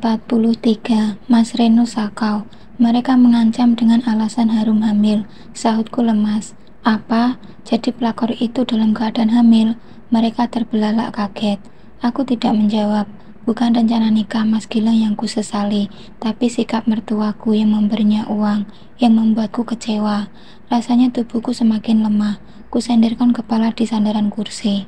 43. Mas Reno sakau. Mereka mengancam dengan alasan harum hamil. Sahutku lemas. Apa? Jadi pelakor itu dalam keadaan hamil? Mereka terbelalak kaget. Aku tidak menjawab. Bukan rencana nikah Mas Gilang yang kusesali, tapi sikap mertuaku yang memberinya uang, yang membuatku kecewa. Rasanya tubuhku semakin lemah. Kusenderkan kepala di sandaran kursi.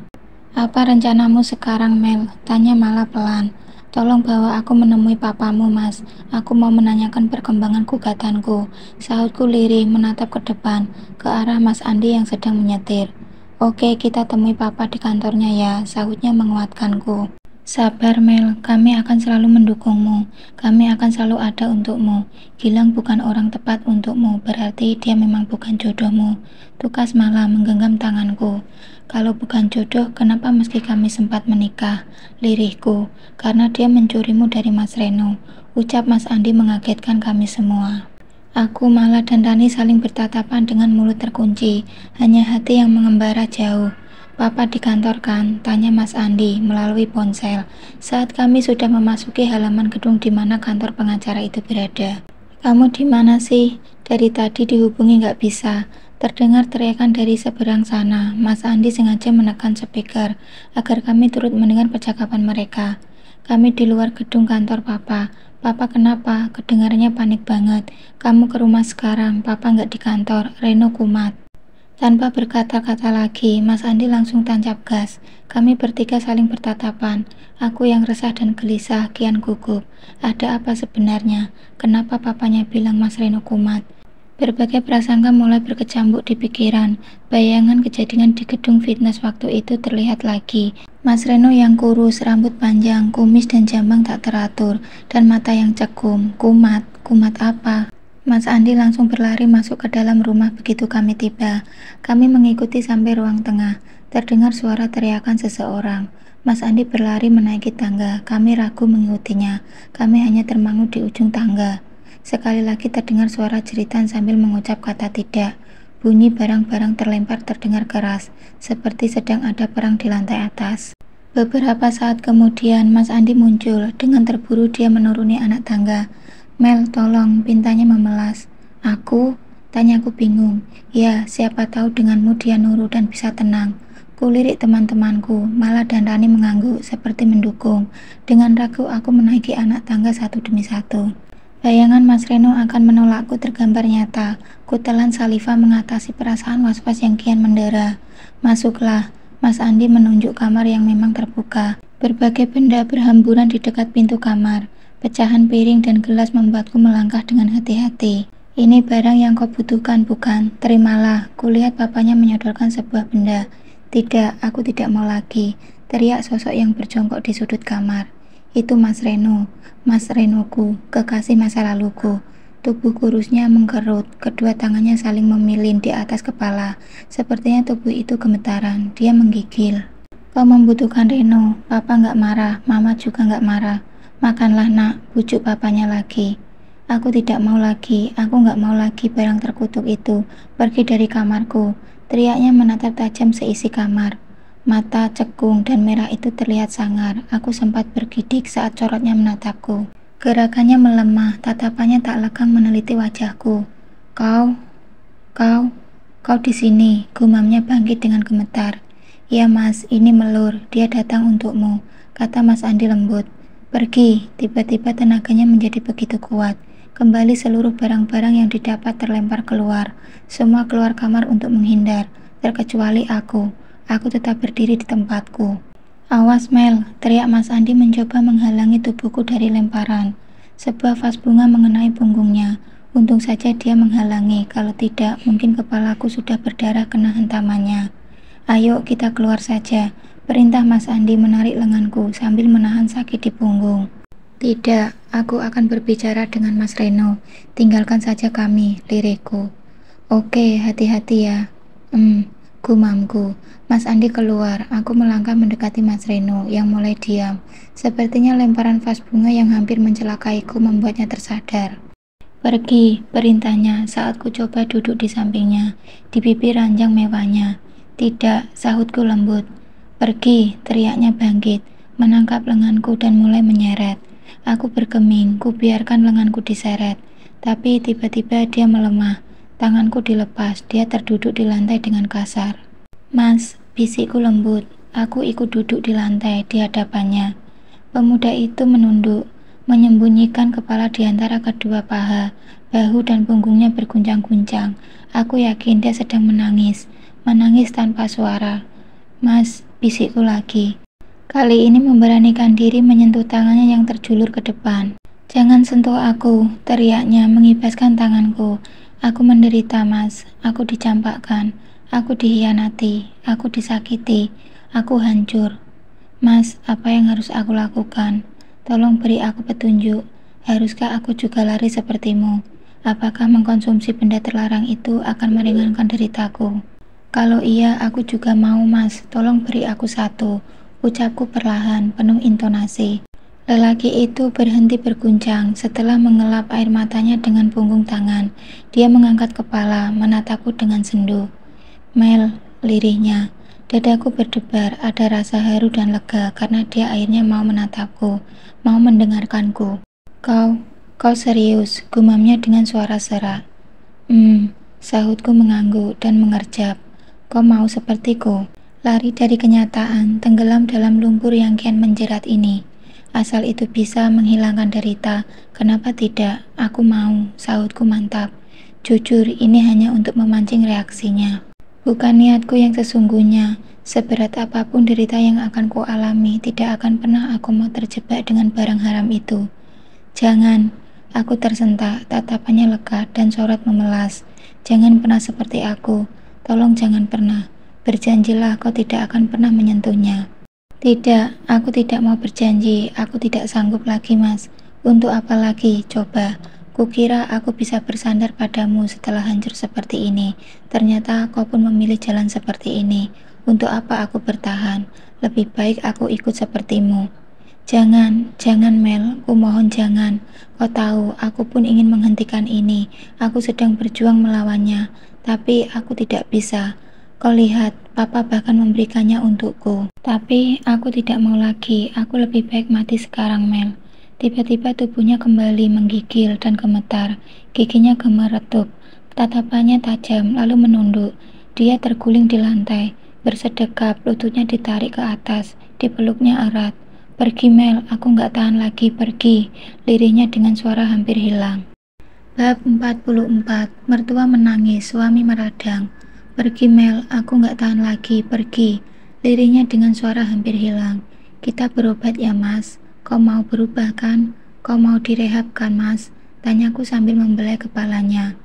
Apa rencanamu sekarang, Mel? Tanya Mala pelan. Tolong bawa aku menemui papamu, Mas. Aku mau menanyakan perkembangan gugatanku. Sahutku lirih menatap ke depan, ke arah Mas Andi yang sedang menyetir. Oke, kita temui papa di kantornya ya, sahutnya menguatkanku. Sabar, Mel. Kami akan selalu mendukungmu. Kami akan selalu ada untukmu. Gilang bukan orang tepat untukmu, berarti dia memang bukan jodohmu. Tukas Mala menggenggam tanganku. Kalau bukan jodoh, kenapa meski kami sempat menikah? Lirihku, karena dia mencurimu dari Mas Reno. Ucap Mas Andi mengagetkan kami semua. Aku, Mala, dan Rani saling bertatapan dengan mulut terkunci, hanya hati yang mengembara jauh. Papa di kantor kan? Tanya Mas Andi melalui ponsel, saat kami sudah memasuki halaman gedung di mana kantor pengacara itu berada. Kamu di mana sih? Dari tadi dihubungi nggak bisa. Terdengar teriakan dari seberang sana. Mas Andi sengaja menekan speaker agar kami turut mendengar percakapan mereka. Kami di luar gedung kantor Papa. Papa kenapa? Kedengarannya panik banget. Kamu ke rumah sekarang. Papa nggak di kantor. Reno kumat. Tanpa berkata-kata lagi, Mas Andi langsung tancap gas. Kami bertiga saling bertatapan. Aku yang resah dan gelisah kian gugup. Ada apa sebenarnya? Kenapa papanya bilang Mas Reno kumat? Berbagai prasangka mulai berkecambuk di pikiran. Bayangan kejadian di gedung fitness waktu itu terlihat lagi. Mas Reno yang kurus, rambut panjang, kumis dan jambang tak teratur, dan mata yang cekung. Kumat? Kumat apa? Mas Andi langsung berlari masuk ke dalam rumah begitu kami tiba. Kami mengikuti sampai ruang tengah. Terdengar suara teriakan seseorang. Mas Andi berlari menaiki tangga. Kami ragu mengikutinya. Kami hanya termangu di ujung tangga. Sekali lagi terdengar suara jeritan sambil mengucap kata tidak. Bunyi barang-barang terlempar terdengar keras, seperti sedang ada perang di lantai atas. Beberapa saat kemudian Mas Andi muncul. Dengan terburu dia menuruni anak tangga. Mel, tolong, pintanya memelas. Aku? Tanyaku bingung. Ya, siapa tahu denganmu dia nurut dan bisa tenang. Kulirik teman-temanku, Mala dan Rani mengangguk seperti mendukung. Dengan ragu aku menaiki anak tangga satu demi satu. Bayangan Mas Reno akan menolakku tergambar nyata. Kutelan saliva mengatasi perasaan was-was yang kian mendera. Masuklah. Mas Andi menunjuk kamar yang memang terbuka. Berbagai benda berhamburan di dekat pintu kamar. Pecahan piring dan gelas membuatku melangkah dengan hati-hati. Ini barang yang kau butuhkan, bukan? Terimalah. Kulihat papanya menyodorkan sebuah benda. Tidak, aku tidak mau lagi. Teriak sosok yang berjongkok di sudut kamar. Itu Mas Reno. Mas Renoku, kekasih masa laluku. Tubuh kurusnya mengkerut, kedua tangannya saling memilin di atas kepala. Sepertinya tubuh itu gemetaran. Dia menggigil. Kau membutuhkan Reno. Papa nggak marah, mama juga nggak marah. Makanlah nak, bujuk papanya lagi. Aku tidak mau lagi, aku nggak mau lagi barang terkutuk itu. Pergi dari kamarku. Teriaknya menatap tajam seisi kamar. Mata cekung dan merah itu terlihat sangar. Aku sempat bergidik saat corotnya menatapku. Gerakannya melemah, tatapannya tak lekang meneliti wajahku. Kau di sini, gumamnya bangkit dengan gemetar. Ya Mas, ini Melur, dia datang untukmu, kata Mas Andi lembut. Pergi, tiba-tiba tenaganya menjadi begitu kuat. Kembali seluruh barang-barang yang didapat terlempar keluar. Semua keluar kamar untuk menghindar, terkecuali aku. Aku tetap berdiri di tempatku. Awas Mel, teriak Mas Andi mencoba menghalangi tubuhku dari lemparan. Sebuah vas bunga mengenai punggungnya. Untung saja dia menghalangi, kalau tidak mungkin kepalaku sudah berdarah kena hentamannya. Ayo kita keluar saja, perintah Mas Andi menarik lenganku sambil menahan sakit di punggung. Tidak, aku akan berbicara dengan Mas Reno. Tinggalkan saja kami, lirikku. Oke, hati-hati ya. Gumamku. Mas Andi keluar. Aku melangkah mendekati Mas Reno yang mulai diam. Sepertinya lemparan vas bunga yang hampir mencelakaiku membuatnya tersadar. Pergi, perintahnya saat ku coba duduk di sampingnya, di pipi ranjang mewahnya. Tidak, sahutku lembut. Pergi, teriaknya bangkit, menangkap lenganku dan mulai menyeret. Aku bergeming, ku biarkan lenganku diseret. Tapi tiba-tiba dia melemah. Tanganku dilepas, dia terduduk di lantai dengan kasar. Mas, bisikku lembut. Aku ikut duduk di lantai di hadapannya. Pemuda itu menunduk, menyembunyikan kepala di antara kedua paha. Bahu dan punggungnya berguncang-guncang. Aku yakin dia sedang menangis tanpa suara. Mas, bisikku lagi. Kali ini memberanikan diri menyentuh tangannya yang terjulur ke depan. Jangan sentuh aku, teriaknya mengibaskan tanganku. Aku menderita, Mas. Aku dicampakkan. Aku dikhianati. Aku disakiti. Aku hancur. Mas, apa yang harus aku lakukan? Tolong beri aku petunjuk. Haruskah aku juga lari sepertimu? Apakah mengkonsumsi benda terlarang itu akan meringankan deritaku? Kalau iya, aku juga mau, Mas. Tolong beri aku satu. Ucapku perlahan, penuh intonasi. Lelaki itu berhenti berguncang setelah mengelap air matanya dengan punggung tangan. Dia mengangkat kepala, menatapku dengan sendu. Mel, lirihnya. Dadaku berdebar, ada rasa haru dan lega karena dia akhirnya mau menatapku, mau mendengarkanku. Kau serius, gumamnya dengan suara serak. Sahutku mengangguk dan mengerjap. Kau mau sepertiku? Lari dari kenyataan, tenggelam dalam lumpur yang kian menjerat ini. Asal itu bisa menghilangkan derita, kenapa tidak? Aku mau, sahutku mantap. Jujur, ini hanya untuk memancing reaksinya. Bukan niatku yang sesungguhnya. Seberat apapun derita yang akan ku alami, tidak akan pernah aku mau terjebak dengan barang haram itu. Jangan, aku tersentak, tatapannya lega dan sorot memelas. Jangan pernah seperti aku. Tolong jangan pernah. Berjanjilah kau tidak akan pernah menyentuhnya. Tidak, aku tidak mau berjanji. Aku tidak sanggup lagi, Mas. Untuk apa lagi? Coba. Kukira aku bisa bersandar padamu setelah hancur seperti ini. Ternyata kau pun memilih jalan seperti ini. Untuk apa aku bertahan? Lebih baik aku ikut sepertimu. Jangan Mel, ku mohon jangan. Kau tahu, aku pun ingin menghentikan ini. Aku sedang berjuang melawannya, tapi aku tidak bisa. Kau lihat, Papa bahkan memberikannya untukku. Tapi aku tidak mau lagi, aku lebih baik mati sekarang, Mel. Tiba-tiba tubuhnya kembali menggigil dan gemetar. Giginya gemeretup, tatapannya tajam, lalu menunduk. Dia terguling di lantai, bersedekap, lututnya ditarik ke atas, dipeluknya erat. Pergi, Mel, aku nggak tahan lagi, pergi. Lirihnya dengan suara hampir hilang. Bab 44. Mertua menangis, suami meradang. Pergi, Mel, aku nggak tahan lagi, pergi. Lirihnya dengan suara hampir hilang. Kita berobat ya, Mas. Kau mau berubah kan? Kau mau direhab kan, Mas? Tanyaku sambil membelai kepalanya.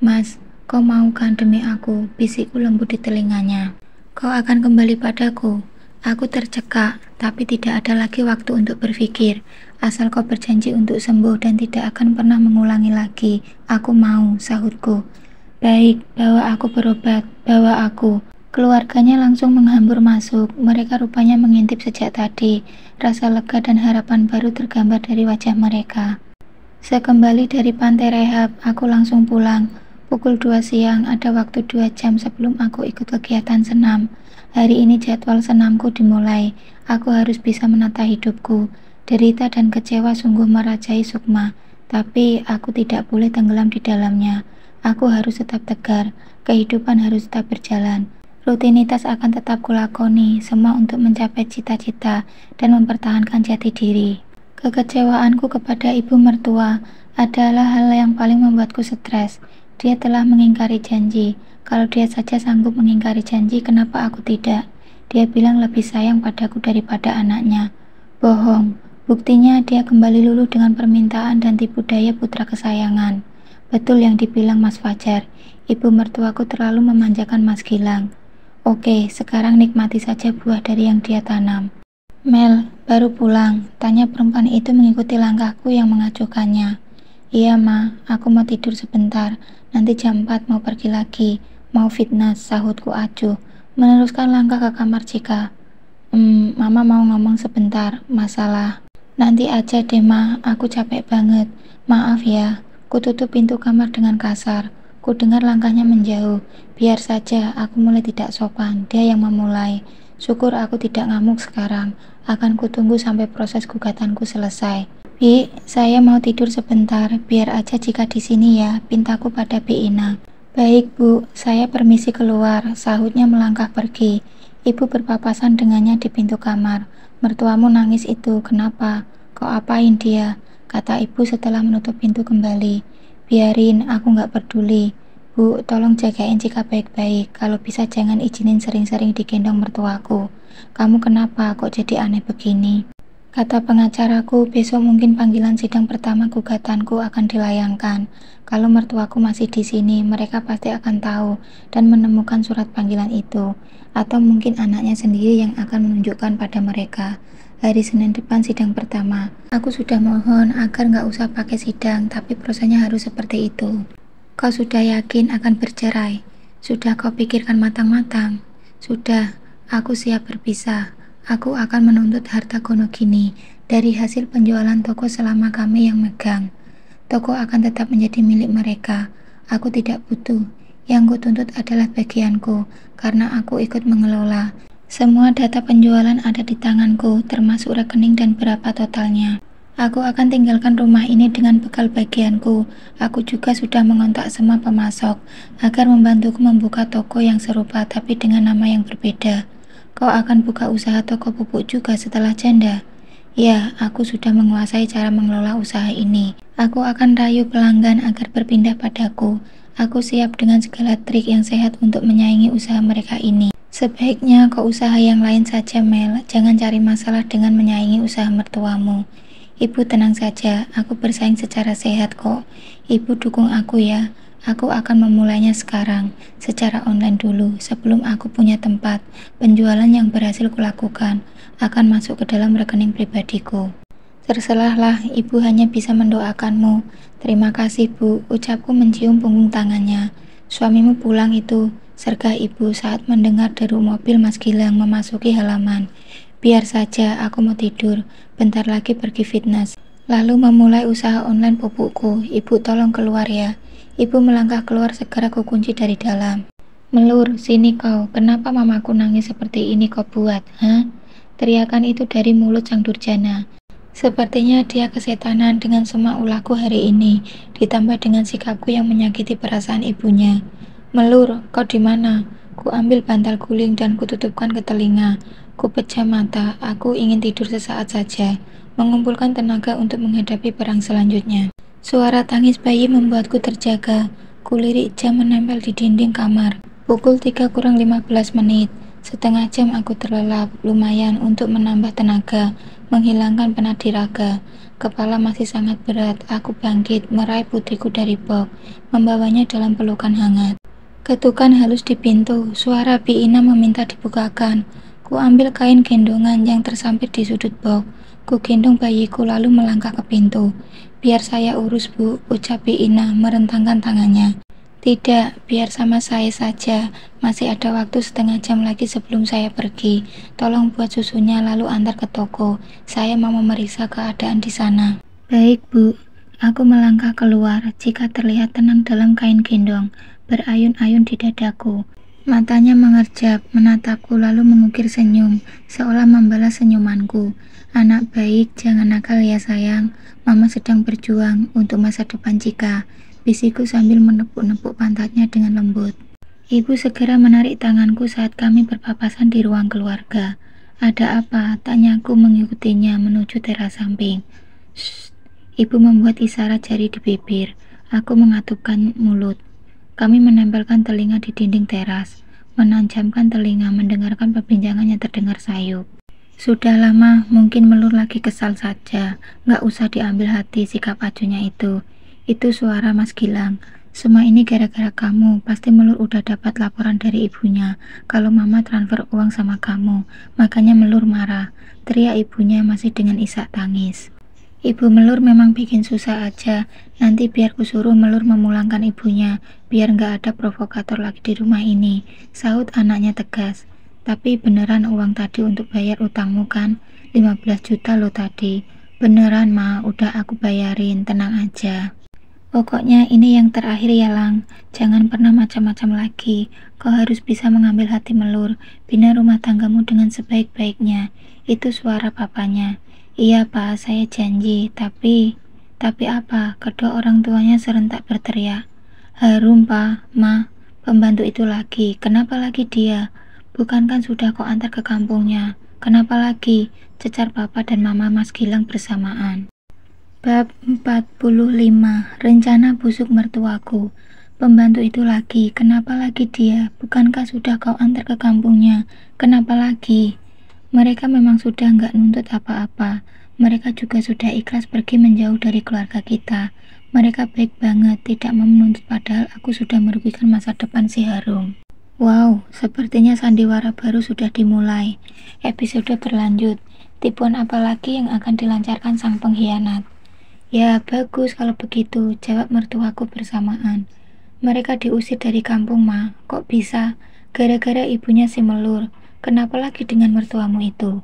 Mas, kau mau kan demi aku? Bisikku lembut di telinganya. Kau akan kembali padaku. Aku tercekak, tapi tidak ada lagi waktu untuk berpikir. Asal kau berjanji untuk sembuh dan tidak akan pernah mengulangi lagi. Aku mau, sahutku. Baik, bawa aku berobat, bawa aku. Keluarganya langsung menghambur masuk. Mereka rupanya mengintip sejak tadi. Rasa lega dan harapan baru tergambar dari wajah mereka. Sekembali dari pantai rehab, aku langsung pulang. Pukul 2 siang, ada waktu 2 jam sebelum aku ikut kegiatan senam. Hari ini jadwal senamku dimulai. Aku harus bisa menata hidupku. Derita dan kecewa sungguh merajai Sukma, tapi aku tidak boleh tenggelam di dalamnya. Aku harus tetap tegar, kehidupan harus tetap berjalan. Rutinitas akan tetap kulakoni, semua untuk mencapai cita-cita dan mempertahankan jati diri. Kekecewaanku kepada ibu mertua adalah hal yang paling membuatku stres. Dia telah mengingkari janji. Kalau dia saja sanggup mengingkari janji, kenapa aku tidak? Dia bilang lebih sayang padaku daripada anaknya. Bohong. Buktinya dia kembali luluh dengan permintaan dan tipu daya putra kesayangan. Betul yang dibilang Mas Fajar, ibu mertuaku terlalu memanjakan Mas Gilang. Oke, sekarang nikmati saja buah dari yang dia tanam. Mel, baru pulang, tanya perempuan itu mengikuti langkahku yang mengacuhkannya. Iya, Ma, aku mau tidur sebentar, nanti jam 4 mau pergi lagi, mau fitness, sahutku acuh, meneruskan langkah ke kamar Cika. Mama mau ngomong sebentar, masalah. Nanti aja deh, Ma, aku capek banget, maaf ya. Ku tutup pintu kamar dengan kasar. Ku dengar langkahnya menjauh. Biar saja, aku mulai tidak sopan. Dia yang memulai. Syukur aku tidak ngamuk sekarang. Akan ku tunggu sampai proses gugatanku selesai. Bi, saya mau tidur sebentar, biar aja jika di sini ya, pintaku pada Bi Ina. Baik Bu, saya permisi keluar, sahutnya melangkah pergi. Ibu berpapasan dengannya di pintu kamar. Mertuamu nangis itu, kenapa? Kok apain dia? Kata ibu setelah menutup pintu kembali. Biarin, aku nggak peduli. Bu, tolong jagain jika baik-baik. Kalau bisa jangan izinin sering-sering digendong mertuaku. Kamu kenapa kok jadi aneh begini? Kata pengacaraku, besok mungkin panggilan sidang pertama gugatanku akan dilayangkan. Kalau mertuaku masih di sini, mereka pasti akan tahu dan menemukan surat panggilan itu. Atau mungkin anaknya sendiri yang akan menunjukkan pada mereka. Hari Senin depan sidang pertama. Aku sudah mohon agar nggak usah pakai sidang, tapi prosesnya harus seperti itu. Kau sudah yakin akan bercerai? Sudah kau pikirkan matang-matang? Sudah, aku siap berpisah. Aku akan menuntut harta Gonogini dari hasil penjualan toko selama kami yang megang. Toko akan tetap menjadi milik mereka. Aku tidak butuh. Yang kutuntut adalah bagianku, karena aku ikut mengelola. Semua data penjualan ada di tanganku, termasuk rekening dan berapa totalnya. Aku akan tinggalkan rumah ini dengan bekal bagianku. Aku juga sudah mengontak semua pemasok agar membantuku membuka toko yang serupa tapi dengan nama yang berbeda. Kau akan buka usaha toko pupuk juga setelah janda? Ya, aku sudah menguasai cara mengelola usaha ini. Aku akan rayu pelanggan agar berpindah padaku. Aku siap dengan segala trik yang sehat untuk menyaingi usaha mereka ini. Sebaiknya kau usaha yang lain saja, Mel. Jangan cari masalah dengan menyaingi usaha mertuamu. Ibu tenang saja, aku bersaing secara sehat kok. Ibu dukung aku ya. Aku akan memulainya sekarang, secara online dulu, sebelum aku punya tempat. Penjualan yang berhasil kulakukan akan masuk ke dalam rekening pribadiku. Terserahlah, ibu hanya bisa mendoakanmu. Terima kasih Bu, ucapku mencium punggung tangannya. Suamimu pulang itu, sergah ibu saat mendengar deru mobil Mas Gilang memasuki halaman. Biar saja, aku mau tidur, bentar lagi pergi fitness. Lalu memulai usaha online pupukku. Ibu tolong keluar ya. Ibu melangkah keluar, segera kukunci dari dalam. Melur, sini kau. Kenapa mamaku nangis seperti ini kau buat? Hah? Teriakan itu dari mulut sang durjana. Sepertinya dia kesetanan dengan semua ulahku hari ini, ditambah dengan sikapku yang menyakiti perasaan ibunya. Melur, kau di mana? Ku ambil bantal guling dan kututupkan ke telinga. Ku pejam mata, aku ingin tidur sesaat saja, mengumpulkan tenaga untuk menghadapi perang selanjutnya. Suara tangis bayi membuatku terjaga. Kulirik jam menempel di dinding kamar. Pukul 3 kurang 15 menit. Setengah jam aku terlelap, lumayan untuk menambah tenaga, menghilangkan penat di raga. Kepala masih sangat berat. Aku bangkit, meraih putriku dari box, membawanya dalam pelukan hangat. Ketukan halus di pintu. Suara Bi Ina meminta dibukakan. Ku ambil kain gendongan yang tersampit di sudut box. Ku gendong bayiku lalu melangkah ke pintu. Biar saya urus Bu, ucap Bi Ina merentangkan tangannya. Tidak, biar sama saya saja. Masih ada waktu setengah jam lagi sebelum saya pergi. Tolong buat susunya lalu antar ke toko. Saya mau memeriksa keadaan di sana. Baik Bu. Aku melangkah keluar. Jika terlihat tenang dalam kain gendong, berayun-ayun di dadaku. Matanya mengerjap, menatapku lalu mengukir senyum, seolah membalas senyumanku. Anak baik, jangan nakal ya sayang. Mama sedang berjuang untuk masa depan Cika. Bisiku sambil menepuk-nepuk pantatnya dengan lembut. Ibu segera menarik tanganku saat kami berpapasan di ruang keluarga. Ada apa? Tanyaku mengikutinya menuju teras samping. Shh. Ibu membuat isyarat jari di bibir. Aku mengatupkan mulut. Kami menempelkan telinga di dinding teras, menajamkan telinga mendengarkan perbincangan yang terdengar sayup. Sudah lama, mungkin Melur lagi kesal saja. Nggak usah diambil hati sikap acunya itu. Itu suara Mas Gilang. Semua ini gara-gara kamu. Pasti Melur udah dapat laporan dari ibunya kalau mama transfer uang sama kamu. Makanya Melur marah. Teriak ibunya masih dengan isak tangis. Ibu Melur memang bikin susah aja. Nanti biar kusuruh Melur memulangkan ibunya, biar nggak ada provokator lagi di rumah ini, sahut anaknya tegas. Tapi beneran uang tadi untuk bayar utangmu kan? 15 juta lo tadi. Beneran Ma, udah aku bayarin, tenang aja. Pokoknya ini yang terakhir ya Lang. Jangan pernah macam-macam lagi. Kau harus bisa mengambil hati Melur, bina rumah tanggamu dengan sebaik-baiknya. Itu suara papanya. Iya Pak, saya janji. Tapi apa? Kedua orang tuanya serentak berteriak. Harum Pak, Ma, pembantu itu lagi. Kenapa lagi dia? Bukankah sudah kau antar ke kampungnya? Kenapa lagi? Cecar Papa dan Mama Mas Gilang bersamaan. Bab 45. Rencana busuk mertuaku. Pembantu itu lagi. Kenapa lagi dia? Bukankah sudah kau antar ke kampungnya? Kenapa lagi? Mereka memang sudah nggak nuntut apa-apa. Mereka juga sudah ikhlas pergi menjauh dari keluarga kita. Mereka baik banget, tidak mau menuntut padahal aku sudah merugikan masa depan si Harum. Wow, sepertinya sandiwara baru sudah dimulai. Episode berlanjut. Tipuan apa lagi yang akan dilancarkan sang pengkhianat? Ya, bagus kalau begitu, jawab mertuaku bersamaan. Mereka diusir dari kampung, Ma. Kok bisa? Gara-gara ibunya si Melur. Kenapa lagi dengan mertuamu itu?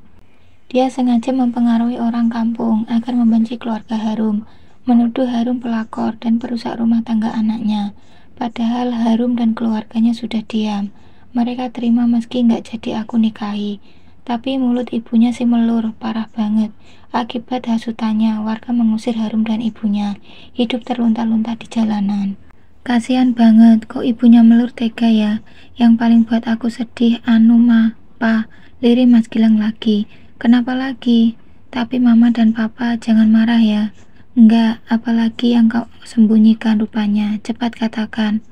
Dia sengaja mempengaruhi orang kampung agar membenci keluarga Harum, menuduh Harum pelakor dan perusak rumah tangga anaknya. Padahal Harum dan keluarganya sudah diam. Mereka terima meski nggak jadi aku nikahi. Tapi mulut ibunya si Melur parah banget. Akibat hasutannya, warga mengusir Harum dan ibunya. Hidup terlunta-lunta di jalanan. Kasihan banget, kok ibunya Melur tega ya. Yang paling buat aku sedih, Ma, Pa, lirik Mas Gilang lagi. Kenapa lagi? Tapi Mama dan Papa jangan marah ya. Enggak, apalagi yang kau sembunyikan rupanya. Cepat katakan.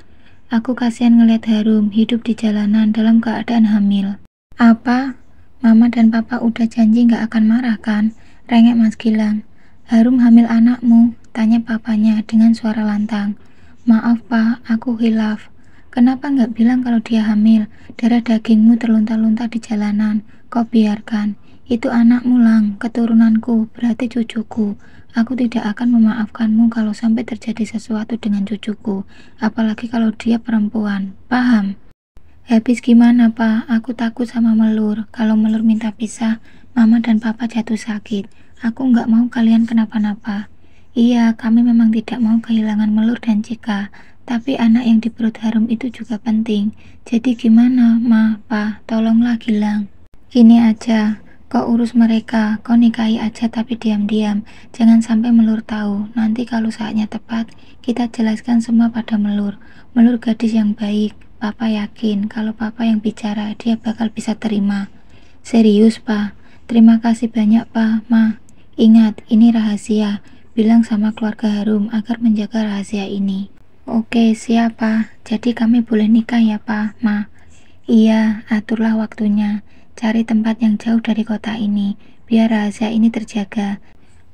Aku kasihan ngeliat Harum hidup di jalanan dalam keadaan hamil. Apa? Mama dan Papa udah janji gak akan marah kan? Rengek Mas Gilang. Harum hamil anakmu? Tanya papanya dengan suara lantang. Maaf Pak, aku hilaf. Kenapa nggak bilang kalau dia hamil? Darah dagingmu terlunta-lunta di jalanan. Kau biarkan. Itu anakmu Lang, keturunanku, berarti cucuku. Aku tidak akan memaafkanmu kalau sampai terjadi sesuatu dengan cucuku. Apalagi kalau dia perempuan. Paham? Habis gimana Pak? Aku takut sama Melur. Kalau Melur minta pisah, Mama dan Papa jatuh sakit. Aku nggak mau kalian kenapa-napa. Iya, kami memang tidak mau kehilangan Melur dan Cika. Tapi anak yang di perut Harum itu juga penting. Jadi gimana, Ma, Pa? Tolonglah Gilang. Gini aja, kau urus mereka. Kau nikahi aja tapi diam-diam. Jangan sampai Melur tahu. Nanti kalau saatnya tepat, kita jelaskan semua pada Melur. Melur gadis yang baik. Papa yakin kalau Papa yang bicara, dia bakal bisa terima. Serius, Pa? Terima kasih banyak, Pa, Ma. Ingat, ini rahasia. Bilang sama keluarga Harum agar menjaga rahasia ini. Oke, siap, Pa. Jadi kami boleh nikah ya, Pa, Ma? Iya, aturlah waktunya. Cari tempat yang jauh dari kota ini, biar rahasia ini terjaga.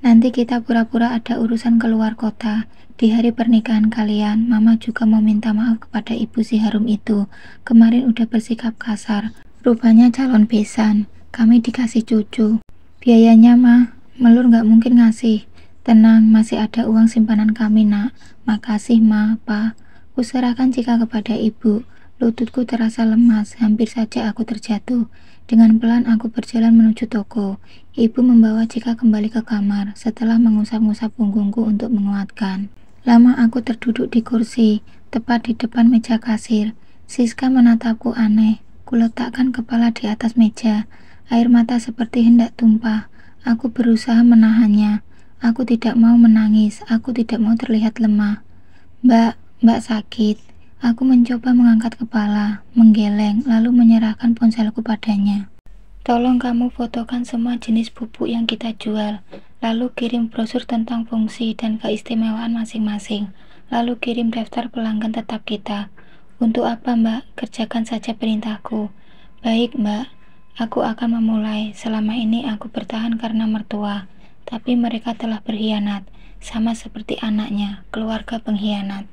Nanti kita pura-pura ada urusan keluar kota. Di hari pernikahan kalian, Mama juga mau minta maaf kepada ibu si Harum itu. Kemarin udah bersikap kasar. Rupanya calon besan. Kami dikasih cucu. Biayanya mah, Melur nggak mungkin ngasih. Tenang, masih ada uang simpanan kami nak. Makasih Ma, Pa. Kuserahkan Cika kepada ibu. Lututku terasa lemas, hampir saja aku terjatuh. Dengan pelan aku berjalan menuju toko. Ibu membawa Cika kembali ke kamar setelah mengusap-ngusap punggungku untuk menguatkan. Lama aku terduduk di kursi, tepat di depan meja kasir. Siska menatapku aneh. Kuletakkan kepala di atas meja. Air mata seperti hendak tumpah. Aku berusaha menahannya. Aku tidak mau menangis. Aku tidak mau terlihat lemah. Mbak sakit. Aku mencoba mengangkat kepala, menggeleng, lalu menyerahkan ponselku padanya. Tolong kamu fotokan semua jenis pupuk yang kita jual. Lalu kirim brosur tentang fungsi dan keistimewaan masing-masing. Lalu kirim daftar pelanggan tetap kita. Untuk apa, Mbak? Kerjakan saja perintahku. Baik, Mbak. Aku akan memulai. Selama ini aku bertahan karena mertua. Tapi mereka telah berkhianat. Sama seperti anaknya, keluarga pengkhianat.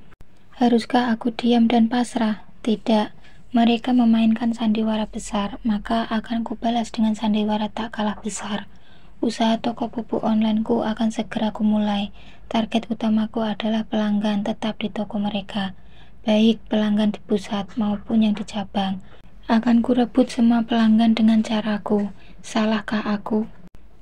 Haruskah aku diam dan pasrah? Tidak. Mereka memainkan sandiwara besar, maka akan kubalas dengan sandiwara tak kalah besar. Usaha toko pupuk onlineku akan segera kumulai. Target utamaku adalah pelanggan tetap di toko mereka, baik pelanggan di pusat maupun yang di cabang. Akan kurebut semua pelanggan dengan caraku. Salahkah aku?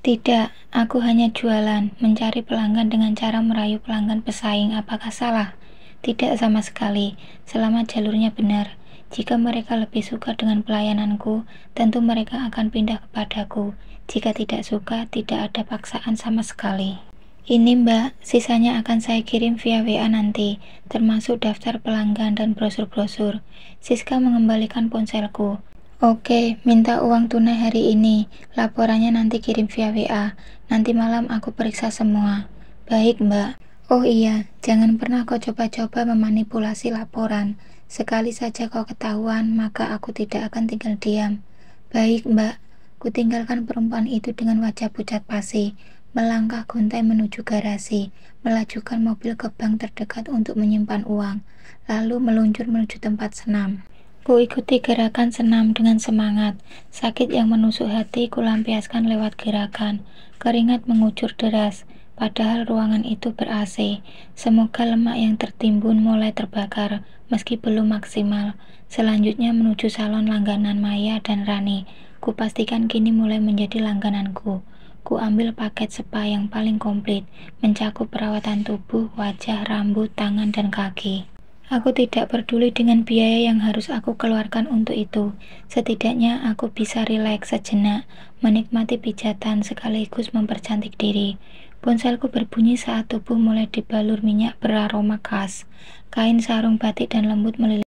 Tidak, aku hanya jualan, mencari pelanggan dengan cara merayu pelanggan pesaing. Apakah salah? Tidak sama sekali, selama jalurnya benar. Jika mereka lebih suka dengan pelayananku, tentu mereka akan pindah kepadaku. Jika tidak suka, tidak ada paksaan sama sekali. Ini Mbak, sisanya akan saya kirim via WA nanti, termasuk daftar pelanggan dan brosur-brosur. Siska mengembalikan ponselku. Oke, minta uang tunai hari ini. Laporannya nanti kirim via WA. Nanti malam aku periksa semua. Baik, Mbak. Oh iya, jangan pernah kau coba-coba memanipulasi laporan. Sekali saja kau ketahuan, maka aku tidak akan tinggal diam. Baik, Mbak. Kutinggalkan perempuan itu dengan wajah pucat pasi, melangkah gontai menuju garasi, melajukan mobil ke bank terdekat untuk menyimpan uang, lalu meluncur menuju tempat senam. Kuikuti gerakan senam dengan semangat. Sakit yang menusuk hati kulampiaskan lewat gerakan. Keringat mengucur deras. Padahal ruangan itu ber-AC. Semoga lemak yang tertimbun mulai terbakar, meski belum maksimal. Selanjutnya menuju salon langganan Maya dan Rani. Kupastikan kini mulai menjadi langgananku. Ku ambil paket spa yang paling komplit, mencakup perawatan tubuh, wajah, rambut, tangan, dan kaki. Aku tidak peduli dengan biaya yang harus aku keluarkan untuk itu. Setidaknya aku bisa rileks sejenak, menikmati pijatan sekaligus mempercantik diri. Ponselku berbunyi saat tubuh mulai dibalur minyak beraroma khas. Kain sarung batik dan lembut melilit.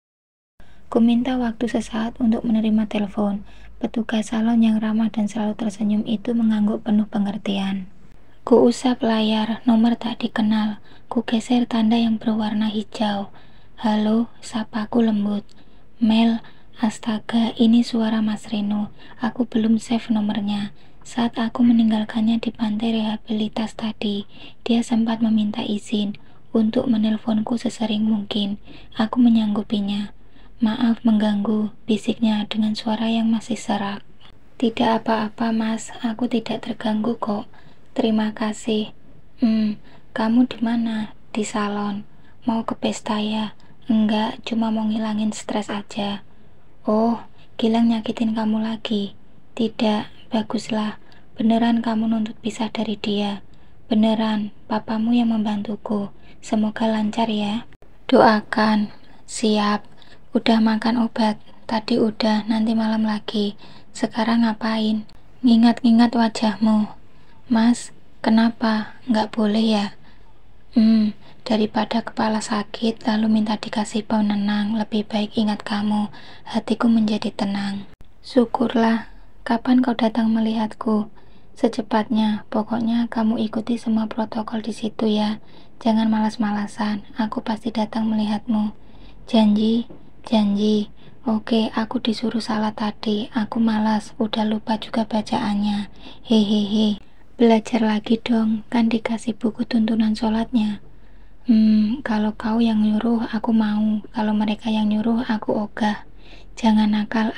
Ku minta waktu sesaat untuk menerima telepon. Petugas salon yang ramah dan selalu tersenyum itu mengangguk penuh pengertian. Ku usap layar, nomor tak dikenal. Ku geser tanda yang berwarna hijau. Halo, sapaku lembut. Mel, astaga, ini suara Mas Reno. Aku belum save nomornya. Saat aku meninggalkannya di pantai rehabilitas tadi, dia sempat meminta izin untuk menelponku sesering mungkin. Aku menyanggupinya. Maaf mengganggu, bisiknya dengan suara yang masih serak. Tidak apa-apa Mas, aku tidak terganggu kok. Terima kasih. Kamu di mana? Di salon. Mau ke pesta ya? Enggak, cuma mau ngilangin stres aja. Oh, Gilang nyakitin kamu lagi? Tidak, baguslah. Beneran kamu nuntut pisah dari dia? Beneran, papamu yang membantuku. Semoga lancar ya. Doakan. Siap. Udah makan obat? Tadi udah, nanti malam lagi. Sekarang ngapain? Ngingat-ngingat wajahmu. Mas, kenapa? Nggak boleh ya? Daripada kepala sakit lalu minta dikasih penenang, lebih baik ingat kamu. Hatiku menjadi tenang. Syukurlah. Kapan kau datang melihatku? Secepatnya. Pokoknya kamu ikuti semua protokol di situ ya. Jangan malas-malasan. Aku pasti datang melihatmu. Janji? Janji. Oke, aku disuruh salah tadi. Aku malas, udah lupa juga bacaannya. Hehehe. Belajar lagi dong, kan dikasih buku tuntunan sholatnya. Kalau kau yang nyuruh aku mau, kalau mereka yang nyuruh aku ogah. Jangan nakal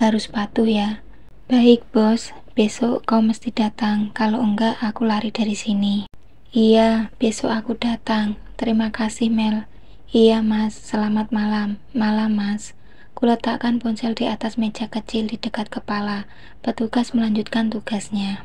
harus patuh ya. Baik bos, besok kau mesti datang, kalau enggak aku lari dari sini. Iya, besok aku datang. Terima kasih Mel. Iya mas, selamat malam. Malam mas. Kuletakkan ponsel di atas meja kecil di dekat kepala. Petugas melanjutkan tugasnya.